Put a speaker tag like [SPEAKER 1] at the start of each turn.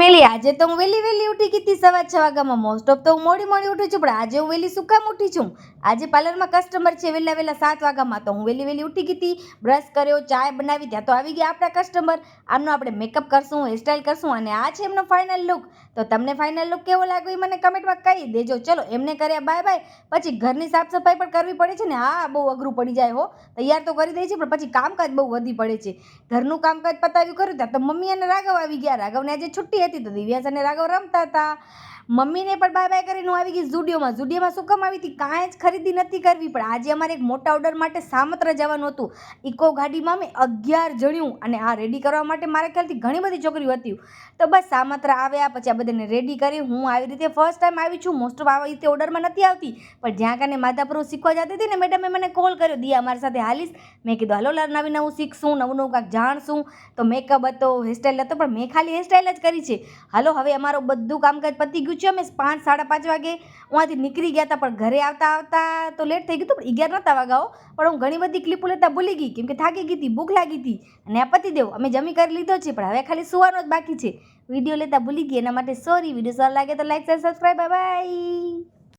[SPEAKER 1] મેલી આજે તો હું વહેલી ઉઠી ગઈ હતી સવા 6 વાગ્યામાં. મોસ્ટ ઓફ તો હું મોડી ઉઠું છું, પણ આજે હું વહેલી શું કામ ઉઠી છું? આજે પાર્લરમાં કસ્ટમર છે વહેલા 7 વાગ્યામાં, તો હું વહેલી ઉઠી ગઈ હતી, બ્રશ કર્યો, ચાય બનાવી, ત્યાં તો આવી ગયા આપણા કસ્ટમર. આમનો આપણે મેકઅપ કરશું, હેરસ્ટાઈલ કરશું, અને આ છે એમનો ફાઇનલ લુક. તો તમને ફાઇનલ લુક કેવો લાગ્યો એ મને કમેન્ટમાં કહી દેજો. ચલો એમને કર્યા બાય બાય, પછી ઘરની સાફ સફાઈ પણ કરવી પડે છે ને. હા, બહુ અઘરું પડી જાય હો. તૈયાર તો કરી દે છે, પણ પછી કામકાજ બહુ વધી પડે છે. ઘરનું કામકાજ પતાવ્યું કર્યું ત્યાં તો મમ્મી અને રાઘવ આવી ગયા. રાઘવને આજે છુટ્ટી હતી, તો દિવ્યાસ અને રાઘવ રમતા હતા. મમ્મીને પણ બાય બાય કરીને હું આવી ગઈ ઝુડિયોમાં શું કામ આવી હતી? કાંઈ જ ખરીદી નથી કરવી, પણ આજે અમારે એક મોટા ઓર્ડર માટે સામત્ર જવાનું હતું. ઇકો ગાડીમાં અમે 11 જણ્યું, અને આ રેડી કરવા માટે મારા ખ્યાલથી ઘણી બધી છોકરીઓ હતી. તો બસ સામત્ર આવ્યા, પછી આ બધાને રેડી કરી. હું આવી રીતે ફર્સ્ટ ટાઈમ આવી છું, મોસ્ટ ઓફ આવી રીતે ઓર્ડરમાં નથી આવતી, પણ જ્યાં કાને માધાપુર શીખવા જતી હતી ને, મેડમે મને કોલ કર્યો, દિયા અમારી સાથે હાલીશ? મેં કીધું હાલો નવું શીખશું, નવું કાંઈક જાણશું. તો મેકઅપ હતો, હેરસ્ટાઈલ હતો, પણ મેં ખાલી હેરસ્ટાઈલ જ કરી છે. હાલો હવે અમારું બધું કામકાજ પતી ગયું છે. અમે 5 સાડા 5 વાગે ઉहाँથી નીકળી ગયા હતા, પણ ઘરે આવતા તો લેટ થઈ ગયું હતું. પણ 11 નહોતા વાગ્યા, પણ હું ઘણી બધી ક્લિપો લેતા ભૂલી ગઈ, કેમ કે થાકી ગઈ હતી, ભૂખ લાગી હતી. અને આ પતી દેવું, અમે જમી કરી લીધો છે, પણ હવે ખાલી સુવાનો જ બાકી છે. વિડીયો લેતા ભૂલી ગઈ, એના માટે સોરી. વિડીયો સારો લાગે તો like, share, subscribe. Bye bye.